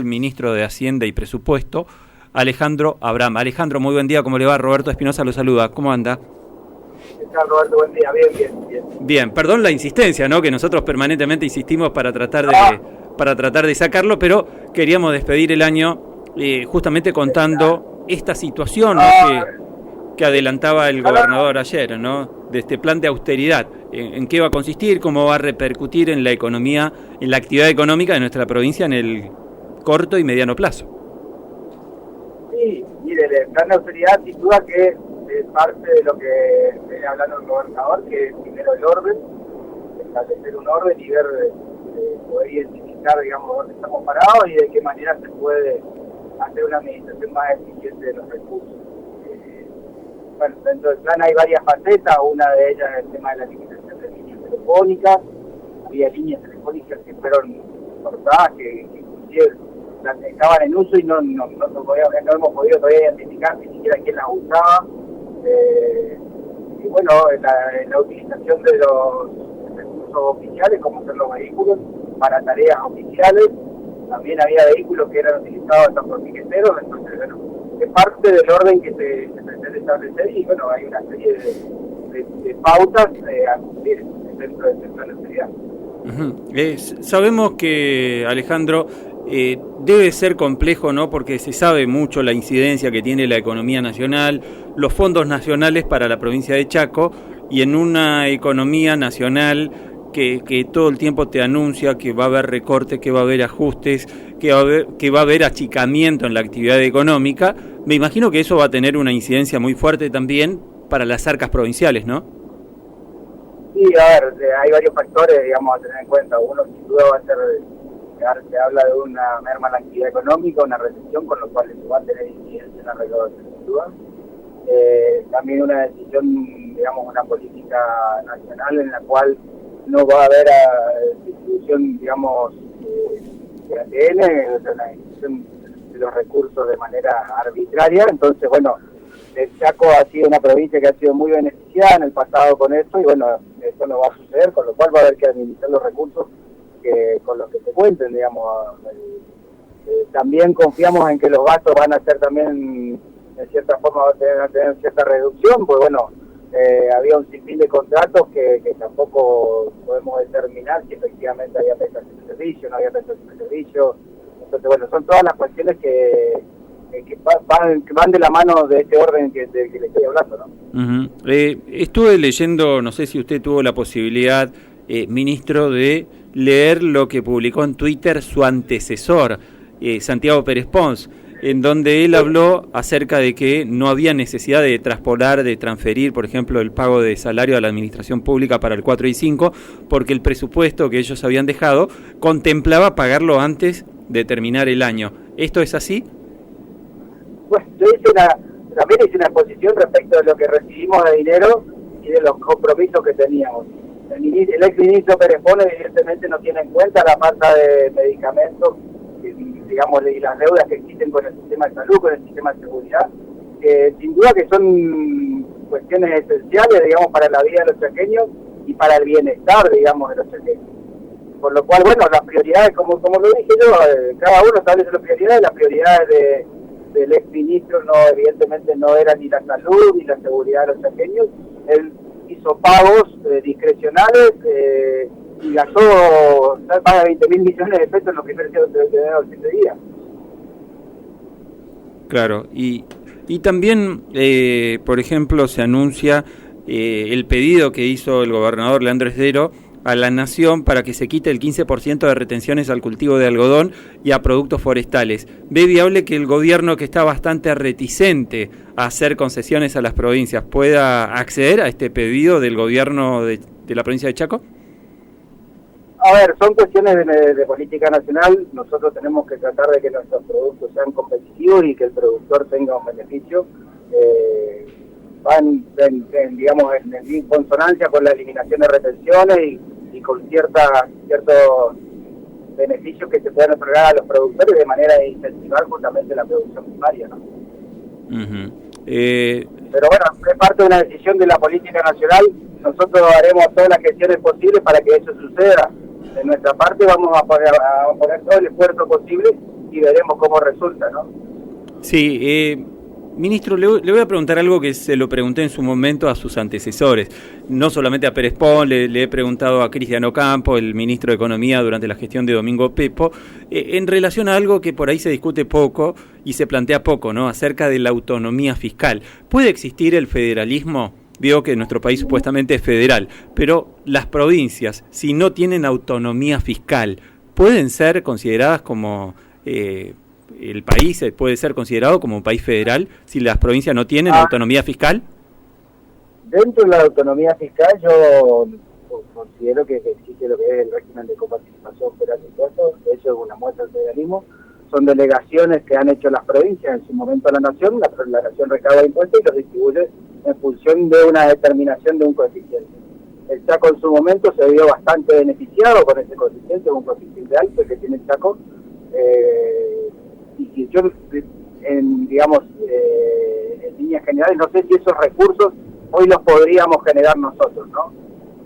El ministro de Hacienda y Presupuesto, Alejandro Abraham. Alejandro, muy buen día, ¿cómo le va? Roberto Espinosa lo saluda, ¿cómo anda? ¿Qué tal, Roberto? Buen día, bien. Bien, perdón la insistencia, ¿no? Que nosotros permanentemente insistimos para tratar de sacarlo, pero queríamos despedir el año justamente contando esta situación, ¿no? que adelantaba el gobernador ayer, ¿no? De este plan de austeridad. ¿En qué va a consistir? ¿Cómo va a repercutir en la economía, en la actividad económica de nuestra provincia en el corto y mediano plazo? Sí, mire, el plan de austeridad sin duda que es parte de lo que viene hablando el gobernador, que es primero el orden, establecer un orden y ver, poder identificar, digamos, dónde estamos parados y de qué manera se puede hacer una administración más eficiente de los recursos. Bueno, dentro del plan hay varias facetas, una de ellas es el tema de la eliminación de líneas telefónicas. Había líneas telefónicas que fueron cortadas, que inclusive las estaban en uso y no hemos podido todavía identificar ni siquiera quién las usaba. Y bueno, la utilización de los recursos oficiales, como son los vehículos, para tareas oficiales. También había vehículos que eran utilizados hasta por piqueteros, entonces bueno, es parte del orden que se pretende establecer y bueno, hay una serie de pautas a cumplir dentro de este plan de austeridad. Sabemos que, Alejandro, debe ser complejo, ¿no? Porque se sabe mucho la incidencia que tiene la economía nacional, los fondos nacionales para la provincia de Chaco, y en una economía nacional que todo el tiempo te anuncia que va a haber recortes, que va a haber ajustes, que va a haber achicamiento en la actividad económica. Me imagino que eso va a tener una incidencia muy fuerte también para las arcas provinciales, ¿no? Sí, a ver, hay varios factores, digamos, a tener en cuenta. Uno, sin duda, va a ser, se habla de una merma en la actividad económica, una recesión, con lo cual eso va a tener incidencia en la recaudación, sin duda. También una decisión, digamos, una política nacional en la cual no va a haber distribución, digamos, de ATN, la distribución de los recursos de manera arbitraria. Entonces, bueno, el Chaco ha sido una provincia que ha sido muy beneficiada en el pasado con esto y bueno, esto no va a suceder, con lo cual va a haber que administrar los recursos con los que se cuenten, digamos. También confiamos en que los gastos van a ser también, de cierta forma, van a tener cierta reducción, pues bueno, había un sinfín de contratos que tampoco podemos determinar si efectivamente había prestación de servicio, no había prestación de servicio. Entonces, bueno, son todas las cuestiones que van de la mano de este orden que le estoy hablando, ¿no? Estuve leyendo, no sé si usted tuvo la posibilidad, ministro, de leer lo que publicó en Twitter su antecesor, Santiago Pérez Pons, en donde él habló acerca de que no había necesidad de traspolar, de transferir, por ejemplo, el pago de salario a la administración pública para el 4 y 5, porque el presupuesto que ellos habían dejado contemplaba pagarlo antes de terminar el año. ¿Esto es así? Pues yo también hice una exposición respecto de lo que recibimos de dinero y de los compromisos que teníamos. El exministro Pérez Pons evidentemente no tiene en cuenta la falta de medicamentos, digamos, y las deudas que existen con el sistema de salud, con el sistema de seguridad, sin duda que son cuestiones esenciales, digamos, para la vida de los chaqueños y para el bienestar, digamos, de los chaqueños. Por lo cual, bueno, las prioridades, como lo dije yo, cada uno establece las prioridades del exministro evidentemente no era ni la salud ni la seguridad de los chaqueños. Él hizo pagos discrecionales y gastó más de 20.000 millones de pesos en los primeros 7 días. Claro, y también, por ejemplo, se anuncia el pedido que hizo el gobernador Leandro Esdero a la Nación para que se quite el 15% de retenciones al cultivo de algodón y a productos forestales. ¿Ve viable que el gobierno, que está bastante reticente a hacer concesiones a las provincias, pueda acceder a este pedido del gobierno de la provincia de Chaco? A ver, son cuestiones de política nacional. Nosotros tenemos que tratar de que nuestros productos sean competitivos y que el productor tenga un beneficio. Van en consonancia con la eliminación de retenciones y con ciertos beneficios que se pueden otorgar a los productores de manera de incentivar justamente la producción primaria, ¿no? Pero bueno, es parte de una decisión de la política nacional. Nosotros haremos todas las gestiones posibles para que eso suceda. De nuestra parte vamos a poner todo el esfuerzo posible y veremos cómo resulta, ¿no? Sí, ministro, le voy a preguntar algo que se lo pregunté en su momento a sus antecesores, no solamente a Pérez Pon, le he preguntado a Cristian Ocampo, el ministro de Economía durante la gestión de Domingo Pepo, en relación a algo que por ahí se discute poco y se plantea poco, ¿no? Acerca de la autonomía fiscal. ¿Puede existir el federalismo? Veo que nuestro país supuestamente es federal, pero las provincias, si no tienen autonomía fiscal, ¿pueden ser consideradas como... el país puede ser considerado como un país federal si las provincias no tienen autonomía fiscal? Dentro de la autonomía fiscal yo considero que existe lo que es el régimen de coparticipación federal de impuestos, eso es una muestra del federalismo, son delegaciones que han hecho las provincias en su momento a la nación, la nación recauda impuestos y los distribuye en función de una determinación de un coeficiente. El Chaco en su momento se vio bastante beneficiado con ese coeficiente, un coeficiente alto que tiene el Chaco, y que yo, en líneas generales, no sé si esos recursos hoy los podríamos generar nosotros, ¿no?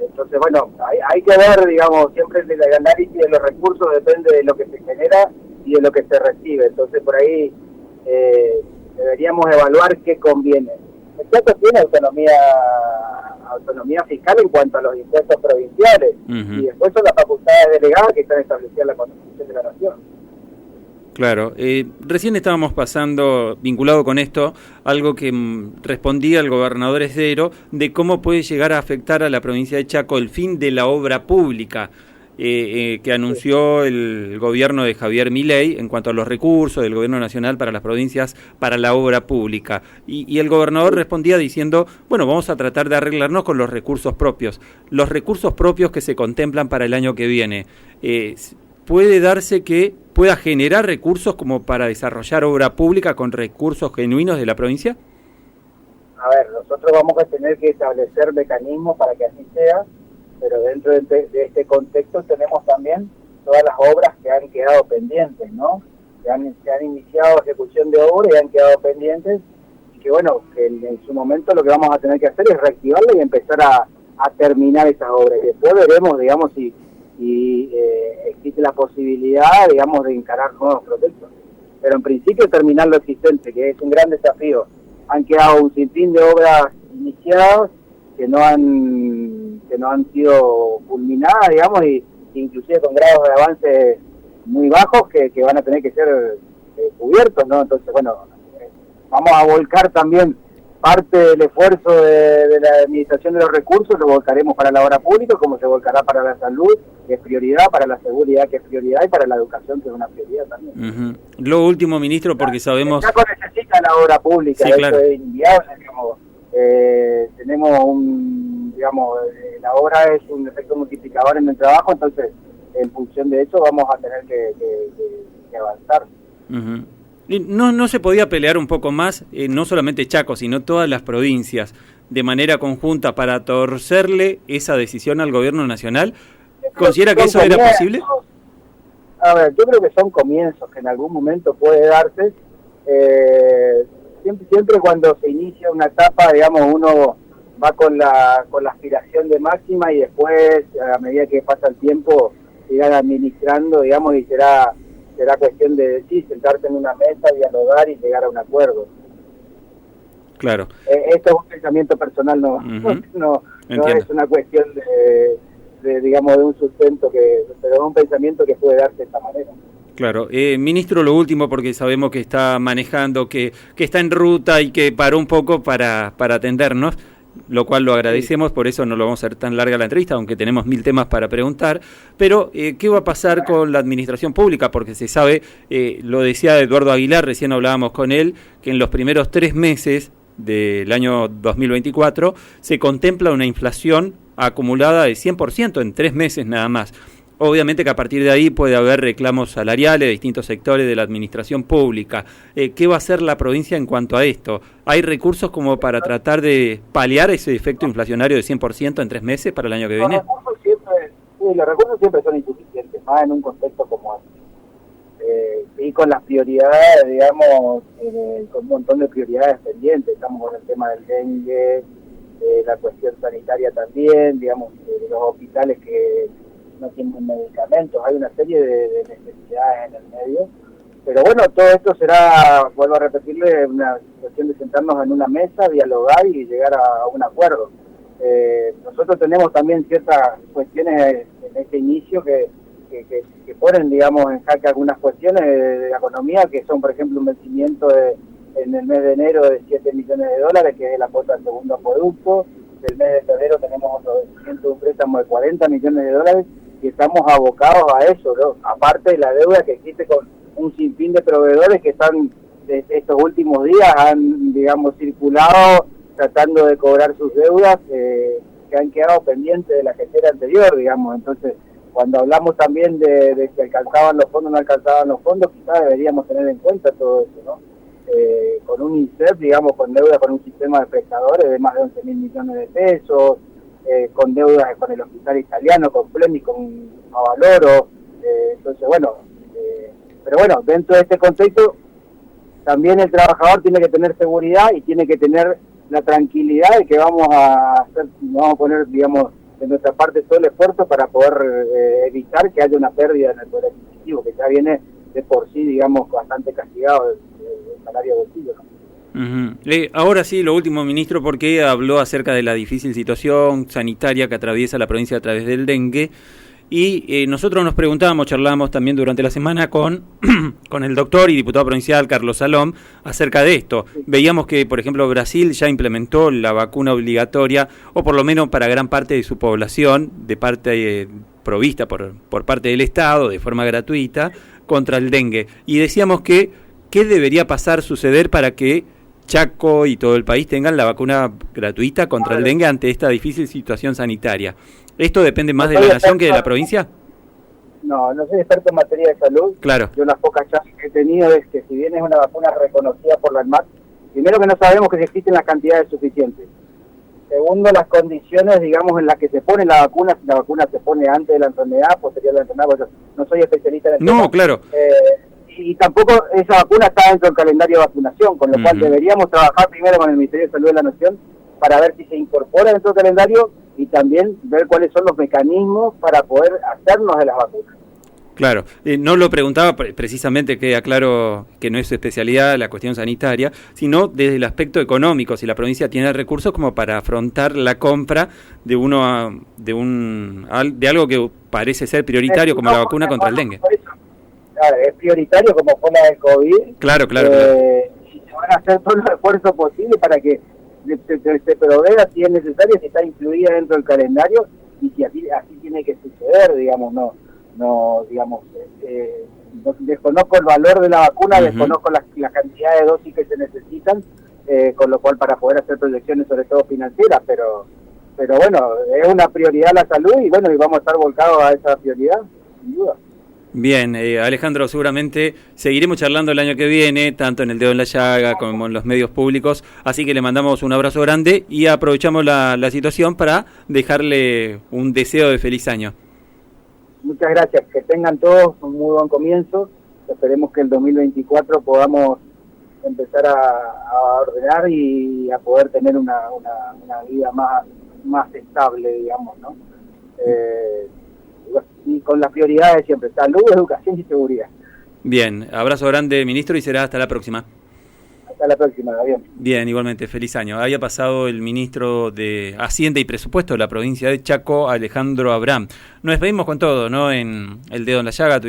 Entonces, bueno, hay que ver, digamos, siempre el análisis de los recursos depende de lo que se genera y de lo que se recibe. Entonces, por ahí deberíamos evaluar qué conviene. El Chaco tiene autonomía fiscal en cuanto a los impuestos provinciales, y después son las facultades delegadas que están establecidas en la Constitución de la Nación. Claro, recién estábamos pasando, vinculado con esto, algo que respondía el gobernador Esdero, de cómo puede llegar a afectar a la provincia de Chaco el fin de la obra pública que anunció el gobierno de Javier Milei en cuanto a los recursos del gobierno nacional para las provincias para la obra pública. Y el gobernador respondía diciendo, bueno, vamos a tratar de arreglarnos con los recursos propios que se contemplan para el año que viene. ¿Puede darse que pueda generar recursos como para desarrollar obra pública con recursos genuinos de la provincia? A ver, nosotros vamos a tener que establecer mecanismos para que así sea, pero dentro de este contexto tenemos también todas las obras que han quedado pendientes, ¿no? Se han iniciado ejecución de obras y han quedado pendientes, y que bueno, que en su momento lo que vamos a tener que hacer es reactivarla y empezar a terminar esas obras. Y después veremos, digamos, si existe la posibilidad, digamos, de encarar nuevos proyectos. Pero en principio terminar lo existente, que es un gran desafío. Han quedado un sinfín de obras iniciadas que no han sido culminadas, digamos, y inclusive con grados de avance muy bajos que van a tener que ser cubiertos, ¿no? Entonces, bueno, vamos a volcar también parte del esfuerzo de la administración de los recursos, lo volcaremos para la obra pública, como se volcará para la salud, que es prioridad, para la seguridad, que es prioridad, y para la educación, que es una prioridad también. Lo último, ministro, porque sabemos... El Chaco necesita la obra pública, sí, claro. Eso es inviable, digamos. Tenemos la obra es un efecto multiplicador en el trabajo, entonces, en función de eso, vamos a tener que avanzar. ¿No se podía pelear un poco más, no solamente Chaco, sino todas las provincias, de manera conjunta para torcerle esa decisión al gobierno nacional? ¿Considera que eso era posible? A ver, yo creo que son comienzos, que en algún momento puede darse. Siempre cuando se inicia una etapa, digamos, uno va con la aspiración de máxima y después, a medida que pasa el tiempo, se irán administrando, digamos, y será cuestión de sentarse en una mesa, dialogar y llegar a un acuerdo. Claro. Esto es un pensamiento personal, no es una cuestión de un sustento, pero es un pensamiento que puede darse de esta manera. Claro. Ministro, lo último, porque sabemos que está manejando, que está en ruta y que paró un poco para atendernos, lo cual lo agradecemos, por eso no lo vamos a hacer tan larga la entrevista, aunque tenemos 1000 temas para preguntar. Pero, ¿qué va a pasar con la administración pública? Porque se sabe, lo decía Eduardo Aguilar, recién hablábamos con él, que en los primeros 3 meses del año 2024 se contempla una inflación acumulada de 100% en 3 meses nada más. Obviamente que a partir de ahí puede haber reclamos salariales de distintos sectores de la administración pública. ¿Qué va a hacer la provincia en cuanto a esto? ¿Hay recursos como para tratar de paliar ese efecto inflacionario de 100% en 3 meses para el año que viene? Los recursos siempre son insuficientes, más en un contexto como este. Y con las prioridades, digamos, con un montón de prioridades pendientes. Estamos con el tema del dengue, la cuestión sanitaria también, digamos, de los hospitales que no tienen medicamentos, hay una serie de necesidades en el medio, Pero bueno, todo esto será, vuelvo a repetirle, una cuestión de sentarnos en una mesa, dialogar y llegar a un acuerdo. Nosotros tenemos también ciertas cuestiones en este inicio que ponen, digamos, en jaque algunas cuestiones de la economía, que son, por ejemplo, un vencimiento en el mes de enero de 7 millones de dólares, que es la cuota del segundo acueducto. El mes de febrero tenemos otro vencimiento de un préstamo de 40 millones de dólares y estamos abocados a eso, ¿no? Aparte de la deuda que existe con un sinfín de proveedores que están, estos últimos días han, digamos, circulado tratando de cobrar sus deudas que han quedado pendientes de la gestión anterior, digamos. Entonces, cuando hablamos también de que alcanzaban los fondos o no alcanzaban los fondos, quizás deberíamos tener en cuenta todo eso, ¿no? Con un INSEP, digamos, con deuda con un sistema de prestadores de más de 11.000 millones de pesos, con deudas con el hospital italiano, con Pleni, con Avaloro, entonces, bueno, pero bueno, dentro de este contexto, también el trabajador tiene que tener seguridad y tiene que tener la tranquilidad de que vamos a poner, digamos, de nuestra parte todo el esfuerzo para poder evitar que haya una pérdida en el poder adquisitivo, que ya viene de por sí, digamos, bastante castigado el salario bolsillo, ¿no? Ahora sí, lo último, ministro, porque habló acerca de la difícil situación sanitaria que atraviesa la provincia a través del dengue. Y nosotros nos preguntábamos, charlábamos también durante la semana con el doctor y diputado provincial Carlos Salom acerca de esto. Veíamos que, por ejemplo, Brasil ya implementó la vacuna obligatoria, o por lo menos para gran parte de su población, de parte provista por parte del Estado, de forma gratuita, contra el dengue. Y decíamos que, ¿qué debería suceder para que Chaco y todo el país tengan la vacuna gratuita contra el dengue ante esta difícil situación sanitaria? ¿Esto depende más de la nación que de la provincia? No soy experto en materia de salud. Claro. Yo las pocas chances que he tenido es que si bien es una vacuna reconocida por la ANMAT, primero que no sabemos que existen las cantidades suficientes. Segundo, las condiciones, digamos, en las que se pone la vacuna, si la vacuna se pone antes de la enfermedad, posterior a la enfermedad, porque no soy especialista en el tema. No, claro. Y tampoco esa vacuna está dentro del calendario de vacunación, con lo cual deberíamos trabajar primero con el Ministerio de Salud de la Nación para ver si se incorpora dentro del calendario y también ver cuáles son los mecanismos para poder hacernos de las vacunas. Claro, no lo preguntaba precisamente, queda claro que no es su especialidad la cuestión sanitaria, sino desde el aspecto económico, si la provincia tiene recursos como para afrontar la compra de algo que parece ser prioritario como la vacuna contra el dengue. Claro, es prioritario como fue la del COVID. Claro. Y se van a hacer todos los esfuerzos posibles para que se provea si es necesario, si está incluida dentro del calendario y si así tiene que suceder, digamos, desconozco el valor de la vacuna, desconozco la cantidad de dosis que se necesitan, con lo cual para poder hacer proyecciones sobre todo financieras, pero bueno, es una prioridad la salud y bueno, y vamos a estar volcados a esa prioridad, sin duda. Bien, Alejandro, seguramente seguiremos charlando el año que viene, tanto en El Dedo en la Llaga como en los medios públicos, así que le mandamos un abrazo grande y aprovechamos la situación para dejarle un deseo de feliz año. Muchas gracias, que tengan todos un muy buen comienzo, esperemos que el 2024 podamos empezar a ordenar y a poder tener una vida más estable, digamos, ¿no? Y con las prioridades de siempre, salud, educación y seguridad. Bien, abrazo grande, ministro, y será hasta la próxima. Hasta la próxima, Gabriel. Bien, igualmente, feliz año. Había pasado el ministro de Hacienda y Presupuesto de la provincia de Chaco, Alejandro Abraham. Nos despedimos con todo, ¿no? En El Dedo en la Llaga.